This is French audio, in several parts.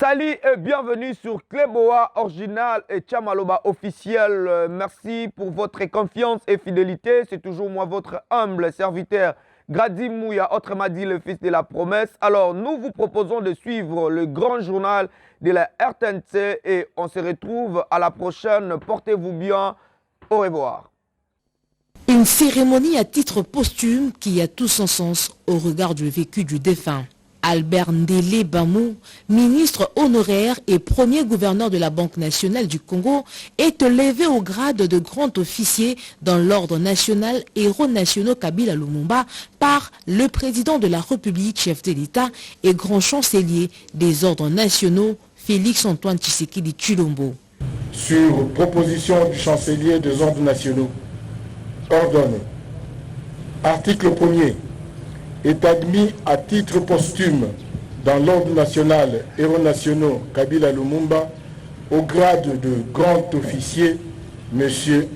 Salut et bienvenue sur Cléboa Original et Chamaloba officiel. Merci pour votre confiance et fidélité. C'est toujours moi, votre humble serviteur, Grady Mouya, autrement dit le fils de la promesse. Alors, nous vous proposons de suivre le grand journal de la RTNC et on se retrouve à la prochaine. Portez-vous bien. Au revoir. Une cérémonie à titre posthume qui a tout son sens au regard du vécu du défunt. Albert Ndélé Bamou, ministre honoraire et premier gouverneur de la Banque nationale du Congo, est élevé au grade de grand officier dans l'ordre national Héros nationaux Kabila Lumumba par le président de la République, chef de l'État et grand chancelier des ordres nationaux, Félix-Antoine Tshisekedi Tshilombo. Sur proposition du chancelier des ordres nationaux, ordonne, article 1er, est admis à titre posthume dans l'ordre national Héros nationaux Kabila Lumumba au grade de grand officier, M.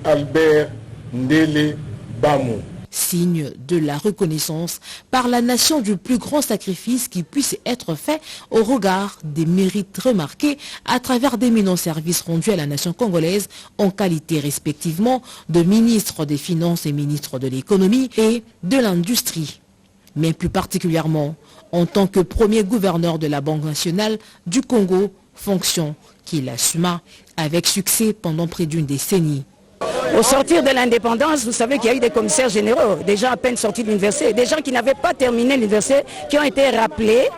Albert Ndélé Bamou. Signe de la reconnaissance par la nation du plus grand sacrifice qui puisse être fait au regard des mérites remarqués à travers d'éminents services rendus à la nation congolaise en qualité respectivement de ministre des Finances et ministre de l'Économie et de l'Industrie. Mais plus particulièrement en tant que premier gouverneur de la Banque nationale du Congo, fonction qu'il assuma avec succès pendant près d'une décennie. Au sortir de l'indépendance, vous savez qu'il y a eu des commissaires généraux, des gens à peine sortis de l'université, des gens qui n'avaient pas terminé l'université, qui ont été rappelés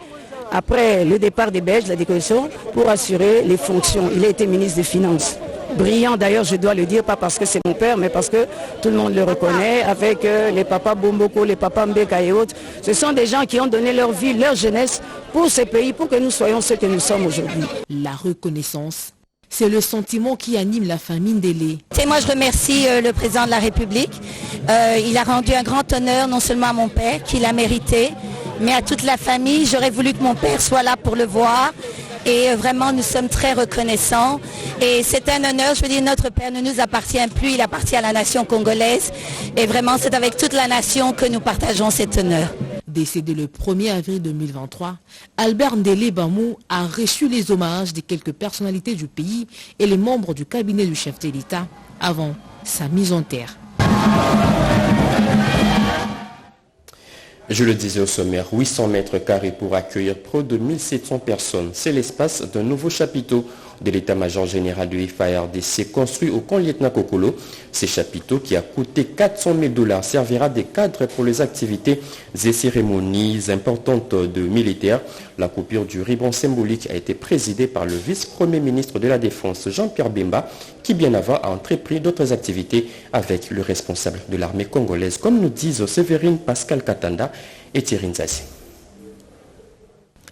après le départ des Belges, la décoration, pour assurer les fonctions. Il a été ministre des Finances. Brillant d'ailleurs, je dois le dire, pas parce que c'est mon père, mais parce que tout le monde le reconnaît, avec les papas Bomboko, les papas Mbeka et autres. Ce sont des gens qui ont donné leur vie, leur jeunesse pour ce pays, pour que nous soyons ce que nous sommes aujourd'hui. La reconnaissance, c'est le sentiment qui anime la famille Ndélé. Et moi, je remercie le président de la République. Il a rendu un grand honneur non seulement à mon père, qu'il a mérité, mais à toute la famille. J'aurais voulu que mon père soit là pour le voir. Et vraiment, nous sommes très reconnaissants. Et c'est un honneur, je veux dire, notre père ne nous appartient plus, il appartient à la nation congolaise. Et vraiment, c'est avec toute la nation que nous partageons cet honneur. Décédé le 1er avril 2023, Albert Ndélé Bamou a reçu les hommages de quelques personnalités du pays et les membres du cabinet du chef de l'État avant sa mise en terre. Je le disais au sommaire, 800 mètres carrés pour accueillir près de 1700 personnes. C'est l'espace d'un nouveau chapiteau de l'état-major général du FARDC construit au camp Lieutenant Kokolo. Ce chapiteau qui a coûté 400 000 $ servira de cadre pour les activités et cérémonies importantes de militaires. La coupure du ruban symbolique a été présidée par le vice-premier ministre de la Défense, Jean-Pierre Bemba, qui bien avant a entrepris d'autres activités avec le responsable de l'armée congolaise, comme nous disent Séverine Pascal Katanda et Thierry Nzassi.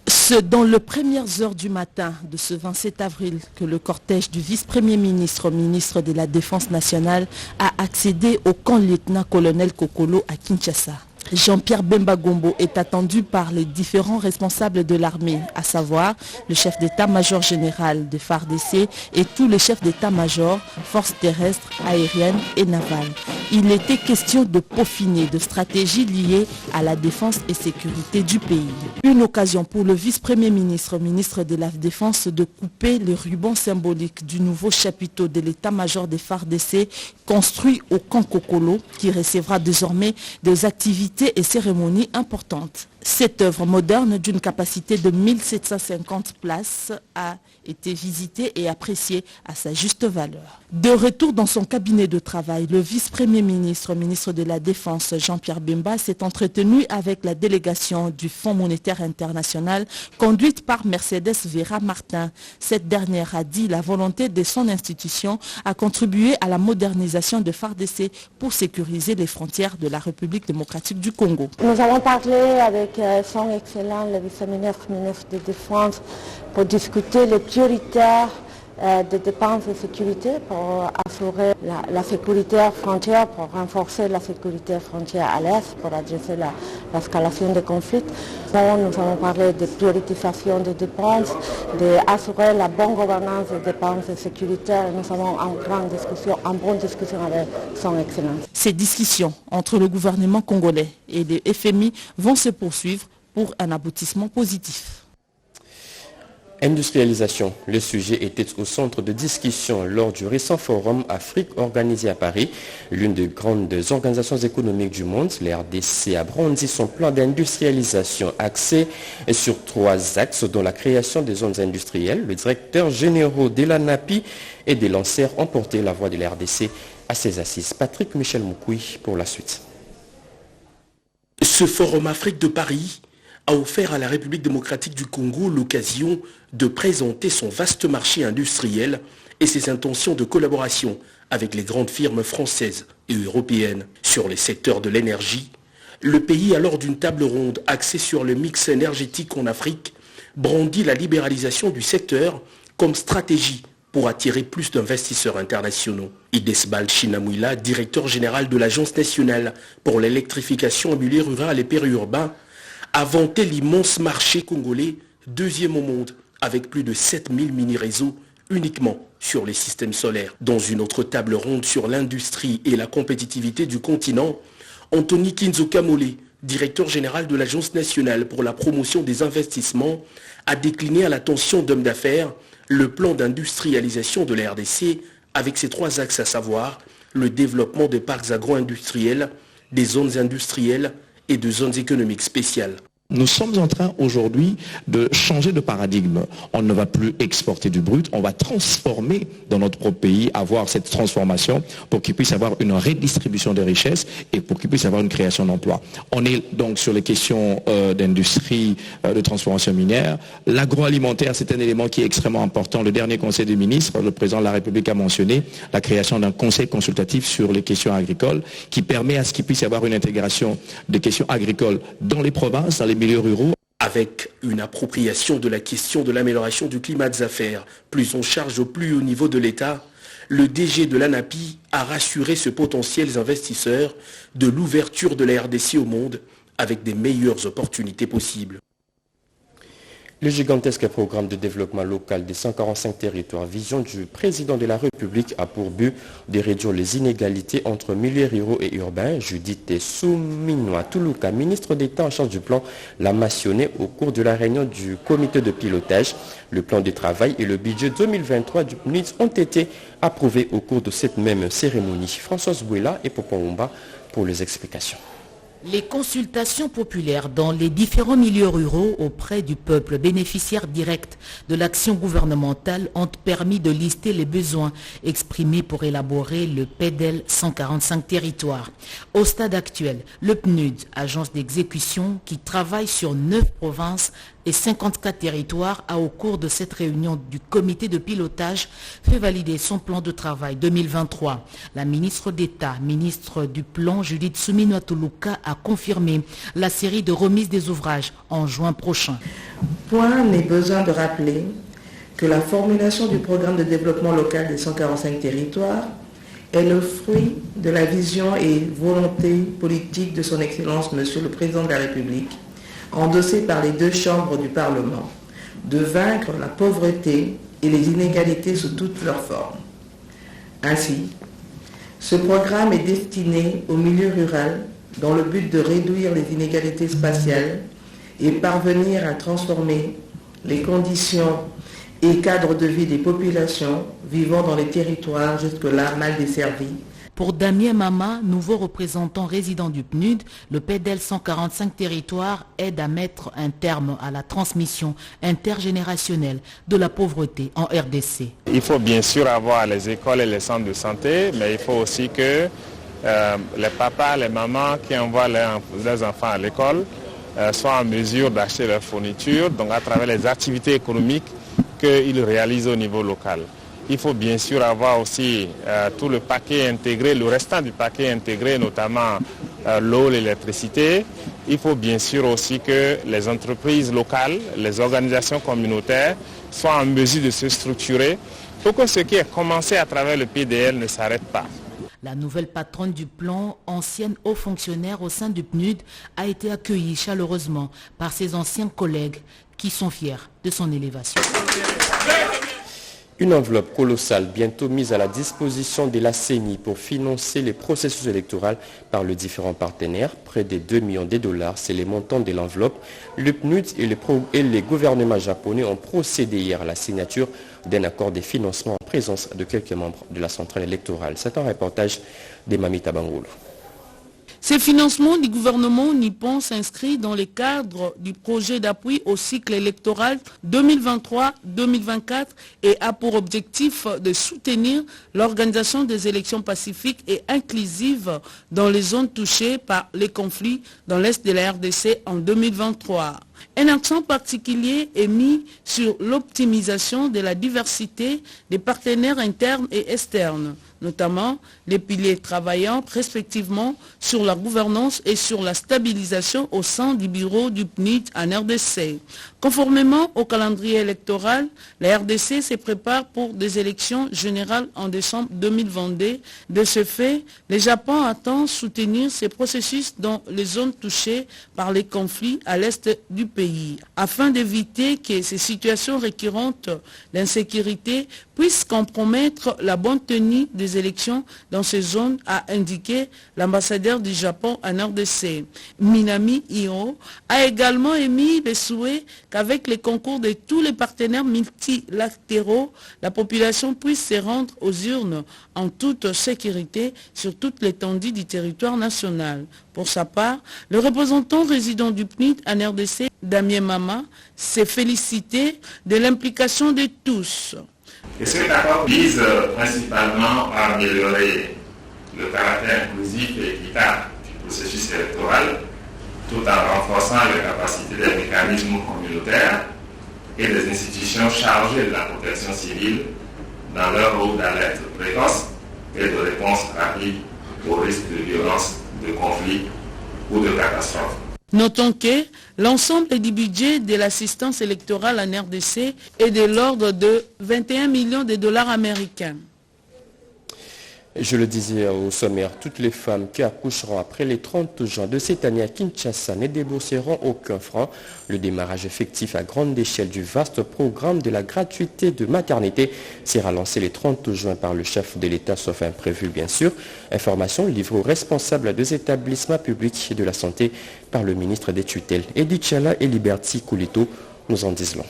C'est dans les premières heures du matin de ce 27 avril que le cortège du vice-premier ministre, ministre de la Défense nationale, a accédé au camp lieutenant-colonel Kokolo à Kinshasa. Jean-Pierre Bemba Gombo est attendu par les différents responsables de l'armée, à savoir le chef d'état-major général de FARDC et tous les chefs d'état-major, forces terrestres, aériennes et navales. Il était question de peaufiner de stratégies liées à la défense et sécurité du pays. Une occasion pour le vice-premier ministre, ministre de la Défense, de couper le ruban symbolique du nouveau chapiteau de l'état-major des FARDC construit au camp Kokolo, qui recevra désormais des activités et cérémonies importantes. Cette œuvre moderne d'une capacité de 1750 places a été visitée et appréciée à sa juste valeur. De retour dans son cabinet de travail, le vice-premier ministre, ministre de la Défense, Jean-Pierre Bemba, s'est entretenu avec la délégation du Fonds monétaire international conduite par Mercedes Vera Martin. Cette dernière a dit la volonté de son institution à contribuer à la modernisation de FARDC pour sécuriser les frontières de la République démocratique du Congo. Nous avons parlé avec son Excellence, le vice-ministre, ministre de la Défense, pour discuter les prioritaires des dépenses de sécurité pour assurer la sécurité frontière, pour renforcer la sécurité frontière à l'Est, pour adresser l'escalation des conflits. Nous avons parlé de prioritisation des dépenses, d'assurer la bonne gouvernance des dépenses sécuritaires. Nous avons une bonne discussion avec son Excellence. Ces discussions entre le gouvernement congolais et le FMI vont se poursuivre pour un aboutissement positif. Industrialisation. Le sujet était au centre de discussion lors du récent forum Afrique organisé à Paris. L'une des grandes organisations économiques du monde, la RDC, a brandi son plan d'industrialisation axé sur 3 axes, dont la création des zones industrielles. Le directeur général de l'ANAPI et des lanceurs ont porté la voix de la RDC à ses assises. Patrick Michel Moukoui pour la suite. Ce forum Afrique de Paris a offert à la République démocratique du Congo l'occasion de présenter son vaste marché industriel et ses intentions de collaboration avec les grandes firmes françaises et européennes. Sur les secteurs de l'énergie, le pays, à lors d'une table ronde axée sur le mix énergétique en Afrique, brandit la libéralisation du secteur comme stratégie pour attirer plus d'investisseurs internationaux. Idesbal Chinamouila, directeur général de l'Agence nationale pour l'électrification en milieu rural et périurbain, a vanté l'immense marché congolais, 2e au monde, avec plus de 7000 mini-réseaux uniquement sur les systèmes solaires. Dans une autre table ronde sur l'industrie et la compétitivité du continent, Anthony Kinzo Kamole, directeur général de l'Agence nationale pour la promotion des investissements, a décliné à l'attention d'hommes d'affaires le plan d'industrialisation de la RDC avec ses 3 axes, à savoir le développement des parcs agro-industriels, des zones industrielles et de zones économiques spéciales. Nous sommes en train aujourd'hui de changer de paradigme. On ne va plus exporter du brut, on va transformer dans notre propre pays, avoir cette transformation pour qu'il puisse y avoir une redistribution des richesses et pour qu'il puisse y avoir une création d'emplois. On est donc sur les questions d'industrie, de transformation minière. L'agroalimentaire, c'est un élément qui est extrêmement important. Le dernier conseil des ministres, le président de la République a mentionné la création d'un conseil consultatif sur les questions agricoles qui permet à ce qu'il puisse y avoir une intégration des questions agricoles dans les provinces, dans les milieux ruraux. Avec une appropriation de la question de l'amélioration du climat des affaires, plus on charge au plus haut niveau de l'État, le DG de l'ANAPI a rassuré ce potentiels investisseurs de l'ouverture de la RDC au monde avec des meilleures opportunités possibles. Le gigantesque programme de développement local des 145 territoires, vision du président de la République, a pour but de réduire les inégalités entre milieux ruraux et urbains. Judith Souminoa Toulouka, ministre d'État en charge du plan, l'a mentionné au cours de la réunion du comité de pilotage. Le plan de travail et le budget 2023 du PNUD ont été approuvés au cours de cette même cérémonie. Françoise Bouela et Popon pour les explications. Les consultations populaires dans les différents milieux ruraux auprès du peuple bénéficiaire direct de l'action gouvernementale ont permis de lister les besoins exprimés pour élaborer le PEDEL 145 territoires. Au stade actuel, le PNUD, agence d'exécution qui travaille sur 9 provinces et 54 territoires, a au cours de cette réunion du comité de pilotage fait valider son plan de travail 2023. La ministre d'État, ministre du Plan, Judith Souminoa Toulouka, a confirmé la série de remises des ouvrages en juin prochain. Point n'est besoin de rappeler que la formulation du programme de développement local des 145 territoires est le fruit de la vision et volonté politique de son Excellence, Monsieur le Président de la République, endossé par les 2 chambres du Parlement, de vaincre la pauvreté et les inégalités sous toutes leurs formes. Ainsi, ce programme est destiné au milieu rural dans le but de réduire les inégalités spatiales et parvenir à transformer les conditions et cadres de vie des populations vivant dans les territoires jusque-là mal desservis. Pour Damien Mama, nouveau représentant résident du PNUD, le PEDEL 145 territoires aide à mettre un terme à la transmission intergénérationnelle de la pauvreté en RDC. Il faut bien sûr avoir les écoles et les centres de santé, mais il faut aussi que les papas, les mamans qui envoient leurs enfants à l'école soient en mesure d'acheter leurs fournitures, donc à travers les activités économiques qu'ils réalisent au niveau local. Il faut bien sûr avoir aussi tout le paquet intégré, le restant du paquet intégré, notamment l'eau, l'électricité. Il faut bien sûr aussi que les entreprises locales, les organisations communautaires soient en mesure de se structurer pour que ce qui est commencé à travers le PDL ne s'arrête pas. La nouvelle patronne du plan, ancienne haut fonctionnaire au sein du PNUD, a été accueillie chaleureusement par ses anciens collègues qui sont fiers de son élévation. Une enveloppe colossale bientôt mise à la disposition de la CENI pour financer les processus électoraux par les différents partenaires. Près de 2 millions de dollars, c'est le montant de l'enveloppe. Le PNUD et les gouvernements japonais ont procédé hier à la signature d'un accord de financement en présence de quelques membres de la centrale électorale. C'est un reportage de Mamita Bangoulou. Ces financements du gouvernement nippon s'inscrivent dans le cadre du projet d'appui au cycle électoral 2023-2024 et a pour objectif de soutenir l'organisation des élections pacifiques et inclusives dans les zones touchées par les conflits dans l'est de la RDC en 2023. Un accent particulier est mis sur l'optimisation de la diversité des partenaires internes et externes, notamment les piliers travaillant respectivement sur la gouvernance et sur la stabilisation au sein du bureau du PNUD en RDC. Conformément au calendrier électoral, la RDC se prépare pour des élections générales en décembre 2022. De ce fait, le Japon attend soutenir ces processus dans les zones touchées par les conflits à l'est du pays, afin d'éviter que ces situations récurrentes d'insécurité puissent compromettre la bonne tenue des élections dans ces zones, a indiqué l'ambassadeur du Japon en RDC. Minami Io a également émis le souhait qu'avec le concours de tous les partenaires multilatéraux, la population puisse se rendre aux urnes en toute sécurité sur toute l'étendue du territoire national. Pour sa part, le représentant résident du PNUD en RDC, Damien Mama, s'est félicité de l'implication de tous. Et cet accord vise principalement à améliorer le caractère inclusif et équitable du processus électoral, tout en renforçant les capacités des mécanismes communautaires et des institutions chargées de la protection civile dans leur rôle d'alerte précoce et de réponse rapide aux risques de violence, de conflits ou de catastrophes. Notons que l'ensemble du budget de l'assistance électorale en RDC est de l'ordre de 21 millions de dollars américains. Je le disais au sommaire, toutes les femmes qui accoucheront après les 30 juin de cette année à Kinshasa ne débourseront aucun franc. Le démarrage effectif à grande échelle du vaste programme de la gratuité de maternité sera lancé le 30 juin par le chef de l'État, sauf imprévu bien sûr. Information livrée aux responsables des établissements publics de la santé par le ministre des tutelles. Edith Chala et Liberty Koulito nous en disent long.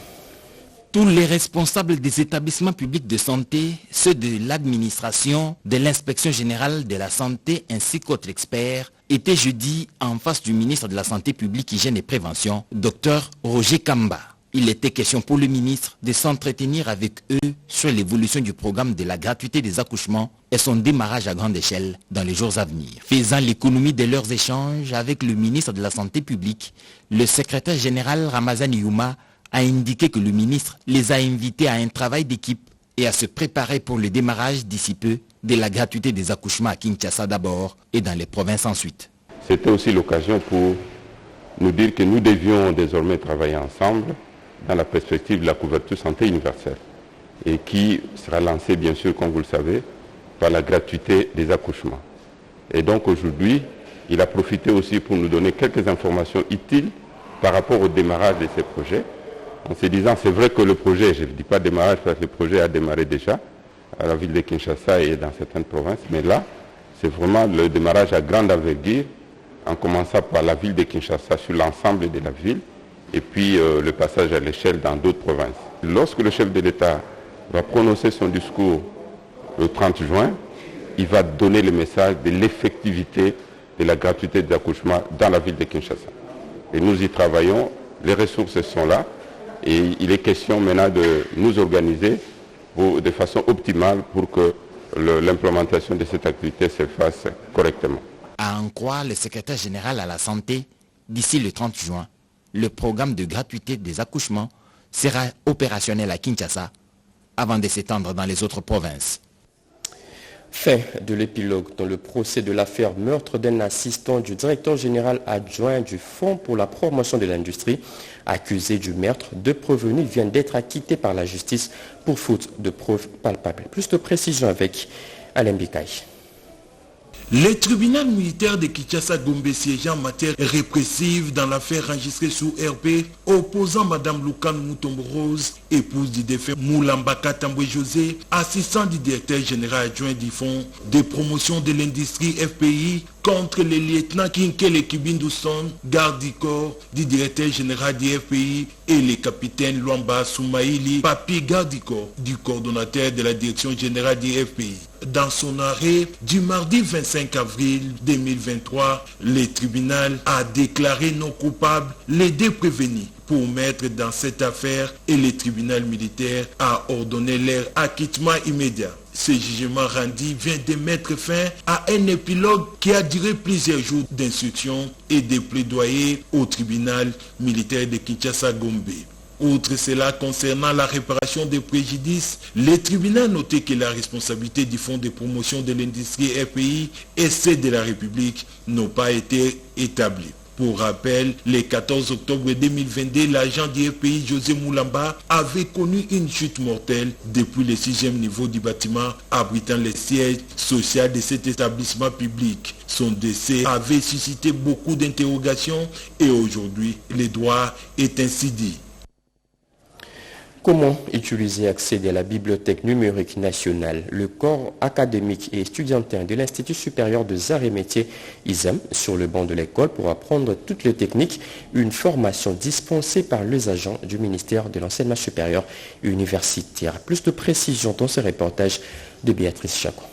Tous les responsables des établissements publics de santé, ceux de l'administration, de l'inspection générale de la santé ainsi qu'autres experts, étaient jeudi en face du ministre de la Santé publique, Hygiène et Prévention, Dr Roger Kamba. Il était question pour le ministre de s'entretenir avec eux sur l'évolution du programme de la gratuité des accouchements et son démarrage à grande échelle dans les jours à venir. Faisant l'économie de leurs échanges avec le ministre de la Santé publique, le secrétaire général Ramazani Youma a indiqué que le ministre les a invités à un travail d'équipe et à se préparer pour le démarrage d'ici peu de la gratuité des accouchements à Kinshasa d'abord et dans les provinces ensuite. C'était aussi l'occasion pour nous dire que nous devions désormais travailler ensemble dans la perspective de la couverture santé universelle et qui sera lancée bien sûr, comme vous le savez, par la gratuité des accouchements. Et donc aujourd'hui, il a profité aussi pour nous donner quelques informations utiles par rapport au démarrage de ces projets. En se disant, c'est vrai que le projet, je ne dis pas démarrage parce que le projet a démarré déjà à la ville de Kinshasa et dans certaines provinces, mais là, c'est vraiment le démarrage à grande envergure, en commençant par la ville de Kinshasa sur l'ensemble de la ville, et puis le passage à l'échelle dans d'autres provinces. Lorsque le chef de l'État va prononcer son discours le 30 juin, il va donner le message de l'effectivité de la gratuité des accouchements dans la ville de Kinshasa. Et nous y travaillons, les ressources sont là, et il est question maintenant de nous organiser de façon optimale pour que l'implémentation de cette activité se fasse correctement. À en croire le secrétaire général à la santé, d'ici le 30 juin, le programme de gratuité des accouchements sera opérationnel à Kinshasa avant de s'étendre dans les autres provinces. Fin de l'épilogue dans le procès de l'affaire meurtre d'un assistant du directeur général adjoint du Fonds pour la promotion de l'industrie. Accusé du meurtre, 2 prévenus viennent d'être acquittés par la justice pour faute de preuves palpables. Plus de précision avec Alain Bikaï. Le tribunal militaire de Kinshasa-Gombe siégeait en matière répressive dans l'affaire enregistrée sous RP opposant Madame Lukan Mutombo Rose, épouse du défunt Moulambaka Tamboué José, assistant du directeur général adjoint du fonds de promotion de l'industrie FPI, contre les lieutenants Kinkele Kibindouson, garde du corps du directeur général du FPI, et les capitaines Luamba Soumaïli, Papi, garde du corps du coordonnateur de la direction générale du FPI. Dans son arrêt du mardi 25 avril 2023, le tribunal a déclaré non coupables les deux prévenus pour mettre dans cette affaire et le tribunal militaire a ordonné leur acquittement immédiat. Ce jugement rendu vient de mettre fin à un épilogue qui a duré plusieurs jours d'instruction et de plaidoyer au tribunal militaire de Kinshasa-Gombe. Outre cela, concernant la réparation des préjudices, le tribunal a noté que la responsabilité du fonds de promotion de l'industrie FPI et celle de la République n'ont pas été établies. Pour rappel, le 14 octobre 2022, l'agent du FPI José Moulamba avait connu une chute mortelle depuis le 6e niveau du bâtiment abritant le siège social de cet établissement public. Son décès avait suscité beaucoup d'interrogations et aujourd'hui, le droit est ainsi dit. Comment utiliser et accéder à la bibliothèque numérique nationale? Le corps académique et estudiantin de l'Institut supérieur des arts et métiers ISAM sur le banc de l'école pour apprendre toutes les techniques, une formation dispensée par les agents du ministère de l'enseignement supérieur et universitaire. Plus de précisions dans ce reportage de Béatrice Chacon.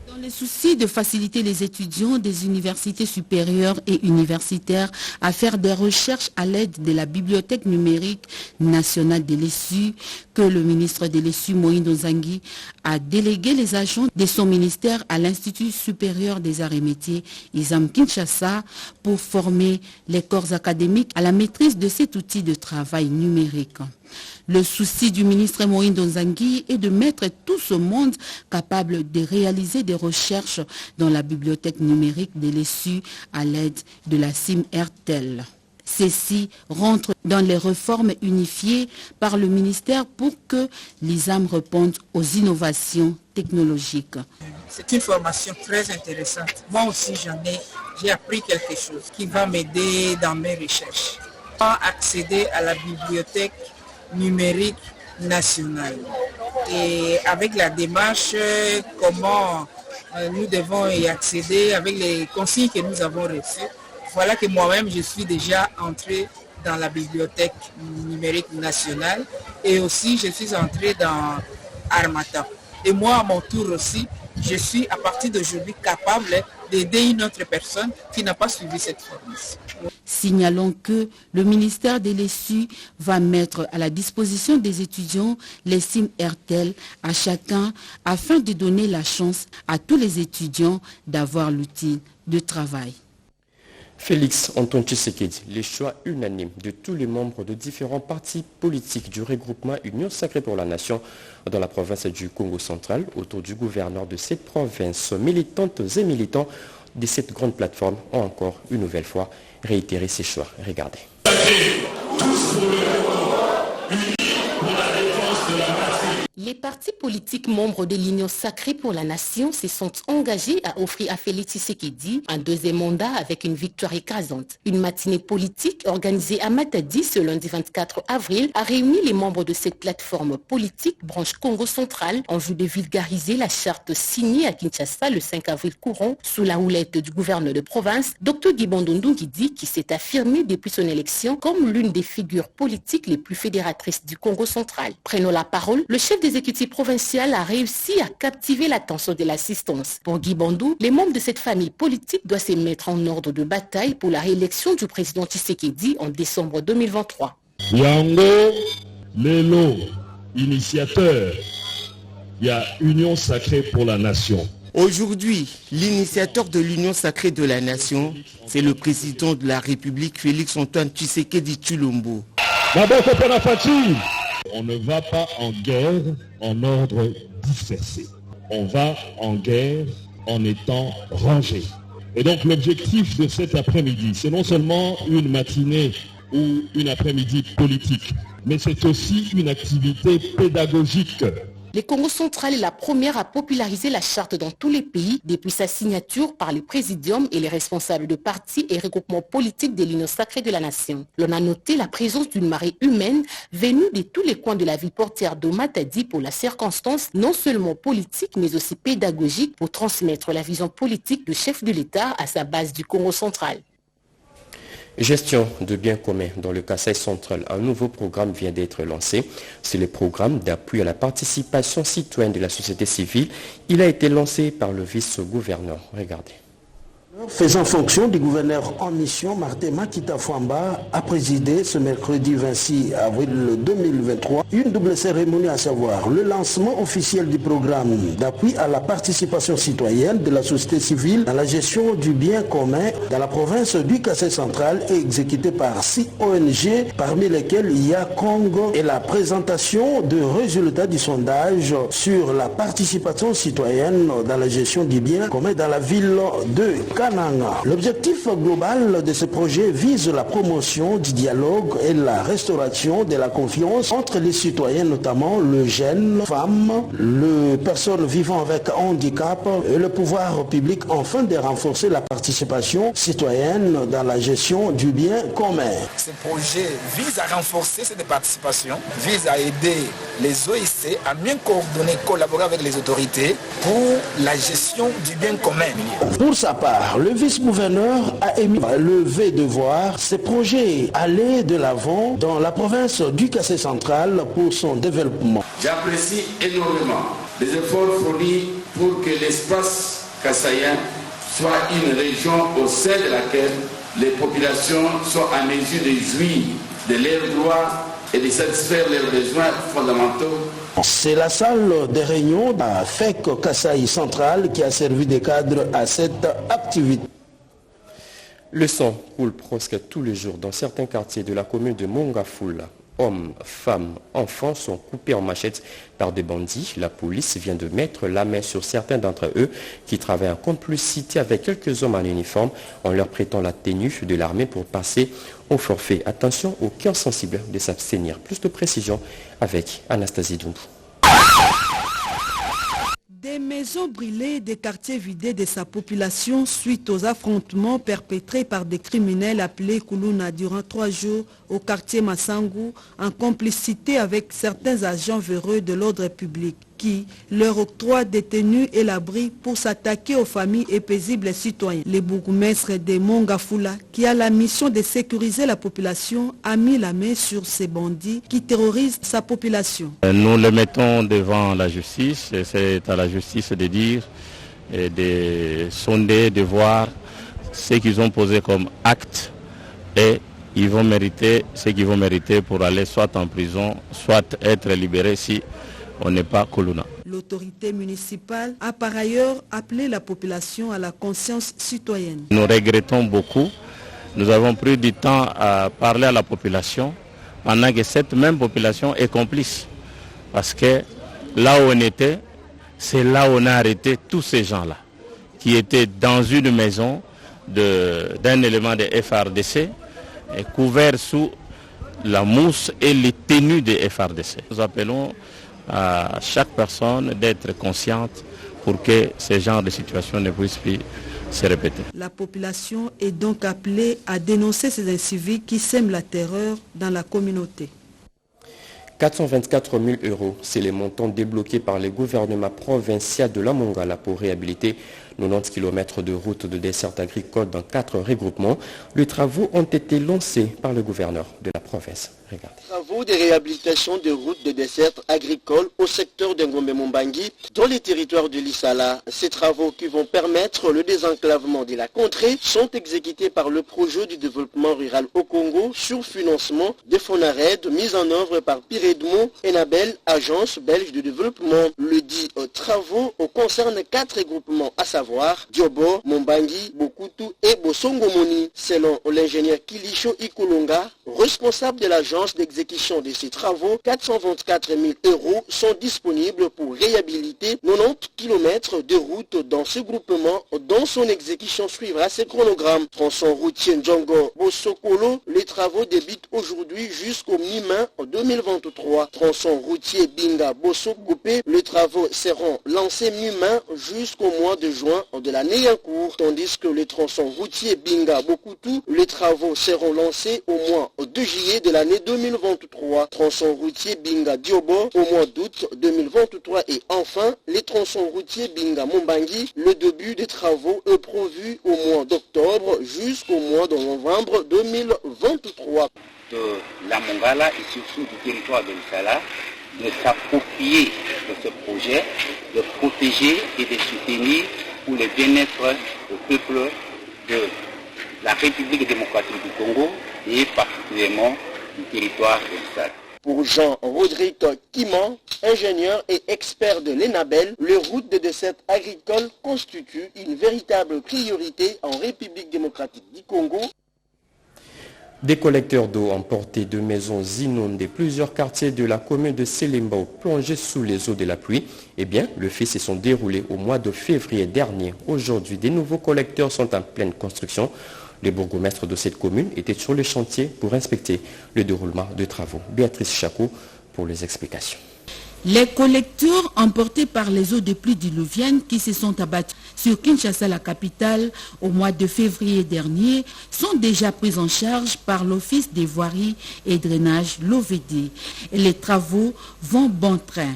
Dans le souci de faciliter les étudiants des universités supérieures et universitaires à faire des recherches à l'aide de la bibliothèque numérique nationale de l'ESU, que le ministre de l'ESU, Moïndo Nzangi, a délégué les agents de son ministère à l'Institut supérieur des arts et métiers, ISAM Kinshasa, pour former les corps académiques à la maîtrise de cet outil de travail numérique. Le souci du ministre Moïndo Nzangi est de mettre tout ce monde capable de réaliser des recherches dans la bibliothèque numérique de l'ESU à l'aide de la SIM RTL. Ceci rentre dans les réformes unifiées par le ministère pour que l'ISAM réponde aux innovations technologiques. C'est une formation très intéressante. Moi aussi, j'ai appris quelque chose qui va m'aider dans mes recherches. Comment accéder à la bibliothèque numérique nationale. Et avec la démarche, comment nous devons y accéder avec les consignes que nous avons reçues. Voilà que moi-même, je suis déjà entré dans la bibliothèque numérique nationale et aussi je suis entré dans Armata. Et moi, à mon tour aussi, je suis à partir d'aujourd'hui capable d'aider une autre personne qui n'a pas suivi cette formation. Signalons que le ministère de l'ESU va mettre à la disposition des étudiants les SIM RTL à chacun afin de donner la chance à tous les étudiants d'avoir l'outil de travail. Félix Antoine Tshisekedi, les choix unanimes de tous les membres de différents partis politiques du regroupement Union Sacrée pour la Nation dans la province du Congo central autour du gouverneur de cette province, militantes et militants de cette grande plateforme ont encore une nouvelle fois réitéré ces choix. Regardez. Les partis politiques membres de l'Union Sacrée pour la Nation se sont engagés à offrir à Félix Tshisekedi un deuxième mandat avec une victoire écrasante. Une matinée politique organisée à Matadi ce lundi 24 avril a réuni les membres de cette plateforme politique branche Congo central en vue de vulgariser la charte signée à Kinshasa le 5 avril courant sous la houlette du gouverneur de province, Dr Guibondo Ndungidi, qui s'est affirmé depuis son élection comme l'une des figures politiques les plus fédératrices du Congo central. Prenant la parole, le chef des exécutif provincial a réussi à captiver l'attention de l'assistance. Pour Guy Bandou, les membres de cette famille politique doivent se mettre en ordre de bataille pour la réélection du président Tshisekedi en décembre 2023. Yango, Lelo, initiateur, il y a Union Sacrée pour la Nation. Aujourd'hui, l'initiateur de l'Union Sacrée de la Nation, c'est le président de la République, Félix Antoine Tshisekedi Tshilombo. On ne va pas en guerre en ordre dispersé. On va en guerre en étant rangé. Et donc l'objectif de cet après-midi, c'est non seulement une matinée ou une après-midi politique, mais c'est aussi une activité pédagogique Le Congo central est la première à populariser la charte dans tous les pays depuis sa signature par le présidium et les responsables de partis et regroupements politiques de l'Union sacrée de la nation. L'on a noté la présence d'une marée humaine venue de tous les coins de la ville portière de Matadi pour la circonstance non seulement politique mais aussi pédagogique pour transmettre la vision politique du chef de l'État à sa base du Congo central. Gestion de biens communs dans le Kasaï central. Un nouveau programme vient d'être lancé. C'est le programme d'appui à la participation citoyenne de la société civile. Il a été lancé par le vice-gouverneur. Regardez. Faisant fonction du gouverneur en mission, Martin Makita Fwamba a présidé ce mercredi 26 avril 2023 une double cérémonie, à savoir le lancement officiel du programme d'appui à la participation citoyenne de la société civile dans la gestion du bien commun dans la province du Kasaï central et exécuté par 6 ONG, parmi lesquelles il y a Congo, et la présentation de résultats du sondage sur la participation citoyenne dans la gestion du bien commun dans la ville de Kananga. L'objectif global de ce projet vise la promotion du dialogue et la restauration de la confiance entre les citoyens, notamment les jeunes, femmes, les personnes vivant avec handicap et le pouvoir public, afin de renforcer la participation citoyenne dans la gestion du bien commun. Ce projet vise à renforcer cette participation, vise à aider les OIC à mieux coordonner, collaborer avec les autorités pour la gestion du bien commun. Pour sa part, le vice-gouverneur a émis le vœu de voir ce projet aller de l'avant dans la province du Kasaï central pour son développement. J'apprécie énormément les efforts fournis pour que l'espace kassaïen soit une région au sein de laquelle les populations soient en mesure de jouir de leurs droits et de satisfaire leurs besoins fondamentaux. C'est la salle de réunion de la FEC Kasaï central qui a servi de cadre à cette activité. Le sang coule presque tous les jours dans certains quartiers de la commune de Mongafula. Hommes, femmes, enfants sont coupés en machettes par des bandits. La police vient de mettre la main sur certains d'entre eux qui travaillent en complicité avec quelques hommes en uniforme en leur prêtant la tenue de l'armée pour passer au forfait. Attention aux cœurs sensibles de s'abstenir. Plus de précision avec Anastasie Doumbou. Des maisons brûlées, des quartiers vidés de sa population suite aux affrontements perpétrés par des criminels appelés Kuluna durant 3 jours au quartier Massangu en complicité avec certains agents véreux de l'ordre public qui leur octroient des tenues et l'abri pour s'attaquer aux familles et paisibles citoyens. Le bourgmestre de Mongafula, qui a la mission de sécuriser la population, a mis la main sur ces bandits qui terrorisent sa population. Nous les mettons devant la justice, et c'est à la justice de dire, et de sonder, de voir ce qu'ils ont posé comme acte, et ils vont mériter ce qu'ils vont mériter pour aller soit en prison, soit être libérés si on n'est pas Kuluna. L'autorité municipale a par ailleurs appelé la population à la conscience citoyenne. Nous regrettons beaucoup. Nous avons pris du temps à parler à la population pendant que cette même population est complice. Parce que là où on était, c'est là où on a arrêté tous ces gens-là qui étaient dans une maison d'un élément de FARDC et couverts sous la mousse et les tenues de FARDC. Nous appelons à chaque personne d'être consciente pour que ce genre de situation ne puisse plus se répéter. La population est donc appelée à dénoncer ces inciviques qui sèment la terreur dans la communauté. 424 000 €, c'est les montants débloqués par le gouvernement provincial de la Mongala pour réhabiliter 90 km de routes de dessert agricole dans 4 regroupements. Les travaux ont été lancés par le gouverneur de la province. Regardez. Travaux de réhabilitation de routes de dessert agricole au secteur d'Ngombe-Mombangui dans les territoires de l'Issala. Ces travaux qui vont permettre le désenclavement de la contrée sont exécutés par le projet du développement rural au Congo sur financement de Fonared mis en œuvre par Piredmont et Nabel, agence belge de développement. Le dit travaux concernent 4 regroupements, à savoir Diobo, Mombangui, Bokutu et Bosongomoni. Selon l'ingénieur Kilisho Ikulunga, responsable de l'agence tranche d'exécution de ces travaux, 424 000 € sont disponibles pour réhabiliter 90 km de route dans ce groupement. Dans son exécution suivra ce chronogramme. Tronçon routier Ndjongo Bosokolo, les travaux débutent aujourd'hui jusqu'au mi-mai 2023. Tronçon routier Binga Bosokopé, les travaux seront lancés mi-mai jusqu'au mois de juin de l'année en cours, tandis que les tronçons routiers Binga Bokutu, les travaux seront lancés au mois de juillet de l'année 2023. Tronçon routier Binga Diobo au mois d'août 2023 et enfin les tronçons routiers Binga Mombangi, le début des travaux est prévu au mois d'octobre jusqu'au mois de novembre 2023. De la Mongala et surtout du territoire de l'Isala, de s'approprier de ce projet, de protéger et de soutenir pour le bien-être au peuple de la République démocratique du Congo et particulièrement du territoire de l'Isala. Pour Jean-Rodrigue Kiman, ingénieur et expert de l'ENABEL, les routes de dessert agricole constituent une véritable priorité en République démocratique du Congo. Des collecteurs d'eau emportés de maisons inondées, plusieurs quartiers de la commune de Selembao plongés sous les eaux de la pluie. Eh bien, le fait se sont déroulés au mois de février dernier. Aujourd'hui, des nouveaux collecteurs sont en pleine construction. Les bourgmestres de cette commune étaient sur le chantier pour inspecter le déroulement des travaux. Béatrice Chakou pour les explications. Les collecteurs emportés par les eaux de pluie diluviennes qui se sont abattus sur Kinshasa, la capitale, au mois de février dernier, sont déjà pris en charge par l'Office des voiries et drainage, l'OVD. Et les travaux vont bon train.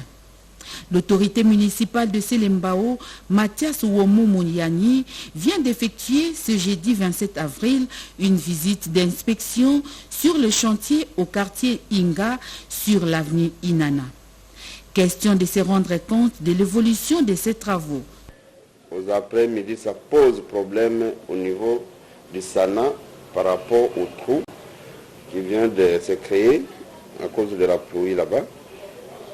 L'autorité municipale de Selembao, Mathias Ouomouniani, vient d'effectuer ce jeudi 27 avril une visite d'inspection sur le chantier au quartier Inga sur l'avenue Inana. Question de se rendre compte de l'évolution de ces travaux. Aux après-midi, ça pose problème au niveau du Sana par rapport au trou qui vient de se créer à cause de la pluie là-bas.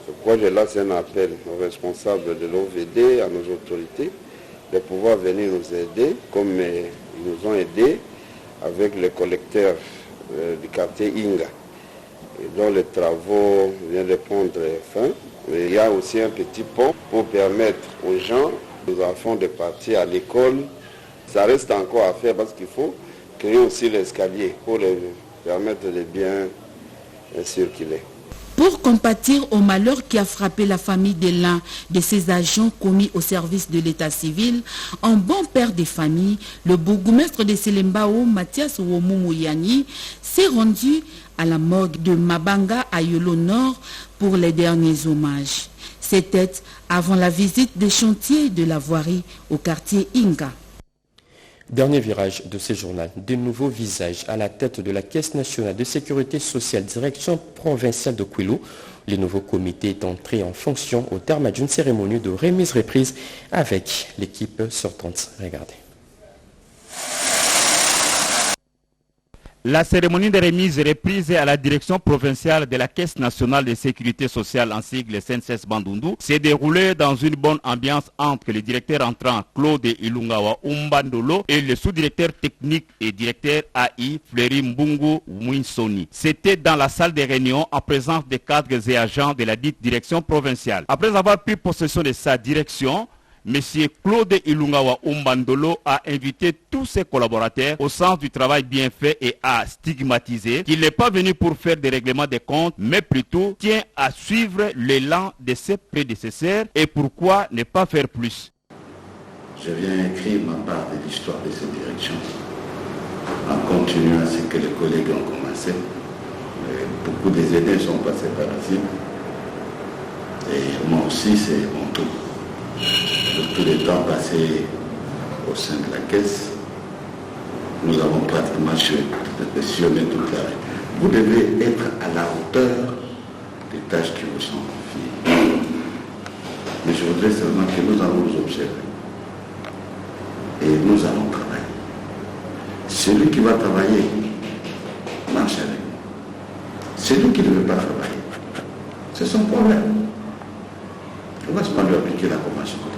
C'est pourquoi je lance un appel aux responsables de l'OVD, à nos autorités, de pouvoir venir nous aider, comme ils nous ont aidés avec les collecteurs du quartier Inga, et dont les travaux viennent de prendre fin. Mais il y a aussi un petit pont pour permettre aux gens, aux enfants de partir à l'école. Ça reste encore à faire parce qu'il faut créer aussi l'escalier pour les permettre de bien circuler. Pour compatir au malheur qui a frappé la famille de l'un de ces agents commis au service de l'état civil, en bon père de famille, le bourgmestre de Selembao, Mathias Ouomouniani, s'est rendu à la morgue de Mabanga à Yolo Nord pour les derniers hommages. C'était avant la visite des chantiers de la voirie au quartier Inga. Dernier virage de ce journal, de nouveaux visages à la tête de la Caisse nationale de sécurité sociale, direction provinciale de Kwilu. Le nouveau comité est entré en fonction au terme d'une cérémonie de remise-reprise avec l'équipe sortante. Regardez. La cérémonie de remise et reprise à la direction provinciale de la Caisse nationale de sécurité sociale en sigle SNCS Bandundu s'est déroulée dans une bonne ambiance entre le directeur entrant Claude Ilungawa Umbandolo et le sous-directeur technique et directeur AI Fleury Mbungu Mwinsoni. C'était dans la salle de réunion en présence des cadres et agents de la dite direction provinciale. Après avoir pris possession de sa direction, M. Claude Ilungawa Umbandolo a invité tous ses collaborateurs au sens du travail bien fait et a stigmatisé qu'il n'est pas venu pour faire des règlements de comptes, mais plutôt tient à suivre l'élan de ses prédécesseurs et pourquoi ne pas faire plus. Je viens écrire ma part de l'histoire de cette direction en continuant ce que les collègues ont commencé. Beaucoup des aînés sont passés par ici et moi aussi c'est mon tour. De tous les temps passés au sein de la caisse, nous avons pratiquement sillonné toute la rue. Vous devez être à la hauteur des tâches qui vous sont confiées. Mais je voudrais seulement que nous allons nous observer. Et nous allons travailler. Celui qui va travailler, marche avec nous. Celui qui ne veut pas travailler, c'est son problème. On ne va pas lui appliquer la convention collective.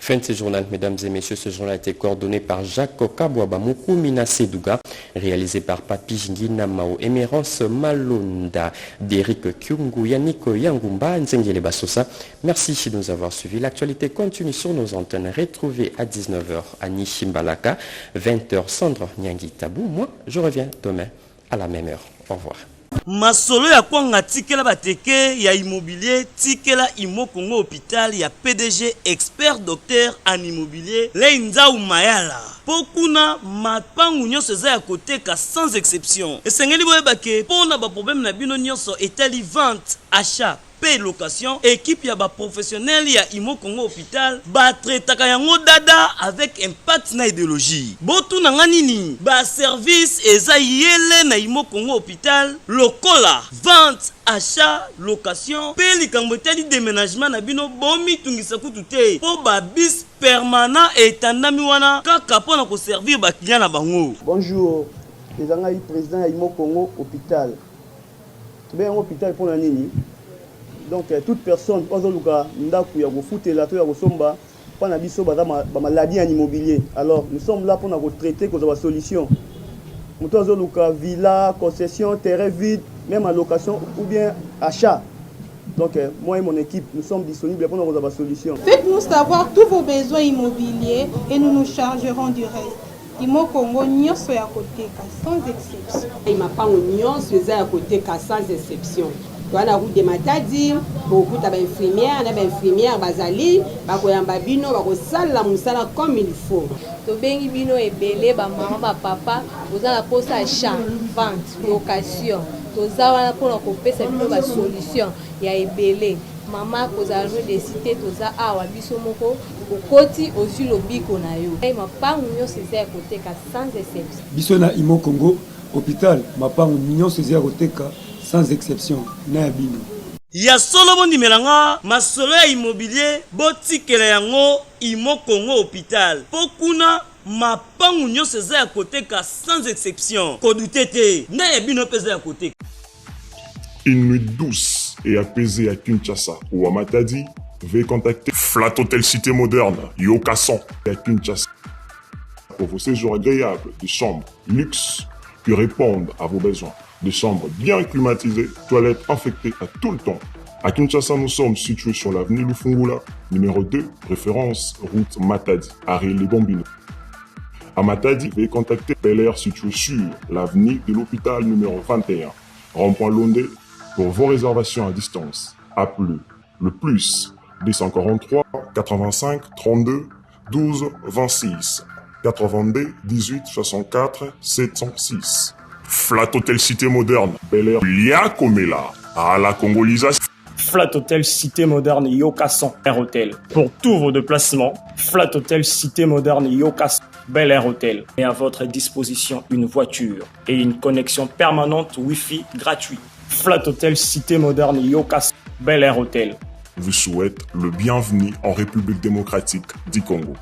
Fin de ce journal, mesdames et messieurs. Ce journal a été coordonné par Jacques Kabouaba Moukoumina Sedouga, réalisé par Papi Jingina Mao, Emerance Malonda, Derek Kyungu, Yannick Yangumba, Nzengele Basosa. Merci de nous avoir suivis. L'actualité continue sur nos antennes. Retrouvez à 19h à Nishimbalaka, 20h Sandra Nyangi Tabou. Moi, je reviens demain à la même heure. Au revoir. Masolo ya kwanga tikela bateke ya immobilier tikela Imo Congo hôpital ya PDG expert docteur en immobilier Leinza Umayala. Pokuna mapangu nyonso eza ya koteka sans exception. Esengeli boyebake pona ba problème na bino nyonso etali vente, achat, paie location, équipe ya ba professionnel ya Imo Congo hôpital ba traitaka yango dada avec impact na idéologie. Botu na nganini ba service eza yele na Imo Congo hôpital lokola vente, achat, location, paie likambo etali déménagement na bino bomi tungisa kutu te po ba bis permanent etandami wana kaka pona ko servir ba client na bango. Bonjour, ezanga président ya Imo Congo hôpital. Tube en hôpital pour la nini. Donc toute personne ozoluka ndaku ya kofutela to ya kosomba pana biso ba maladie en immobilier. Alors nous sommes là pour na traiter cause la solution. Muto ozoluka villa, concession, terrain vide, même en location ou bien achat. Donc moi et mon équipe nous sommes disponibles pour nous avoir la solution. Faites-nous savoir tous vos besoins immobiliers et nous nous chargerons du reste. Imo Congo nyonso ya koteka sans exception. Imapango nyonso eza ya koteka sans exception. Wana route de Matadi, beaucoup d'infirmières, d'infirmières bazali, bakoyamba bino, bakosala musala comme il faut. Tobengi bino ebele ba maman ba papa, ozala posa achat, vente, location. Toza wana pona kopesa bino ba solution ya ebele. Mama kozala de cité toza awa biso moko okoti aussi lobiko na yo. Mapangu nyonso eza ya koteka sans exception. Biso na Imo Congo hôpital, mapangu nyonso eza ya koteka sans exception na bino. Ya solo bondi melanga masolo ya immobilier botikela yango Imo Congo hôpital. Pokuna mapangu nyonso eza ya koteka sans exception. Kodutete na ya bino pesa ya koteka. Une nuit douce et apaisée à Kinshasa ou à Matadi, veuillez contacter Flat Hotel Cité Moderne, Yokason à Kinshasa. Pour vos séjours agréables, des chambres luxe qui répondent à vos besoins. Des chambres bien climatisées, toilettes infectées à tout le temps. À Kinshasa, nous sommes situés sur l'avenue Lufungula, numéro 2, référence route Matadi, arrêt Les Bambino. À Matadi, veuillez contacter Bel Air situé sur l'avenue de l'hôpital numéro 21, rond-point Londé. Pour vos réservations à distance, appelez le plus 243 85 32 12 26 82 18 64 706. Flat Hotel Cité Moderne, Bel Air, Liakomela, à la congolisation. Flat Hotel Cité Moderne Yokason, Air Hotel. Pour tous vos déplacements, Flat Hotel Cité Moderne Yokason, Bel Air Hotel. Et à votre disposition une voiture et une connexion permanente Wi-Fi gratuite. Flat Hotel Cité Moderne Yokason, Bel Air Hotel. Vous souhaite le bienvenu en République démocratique du Congo.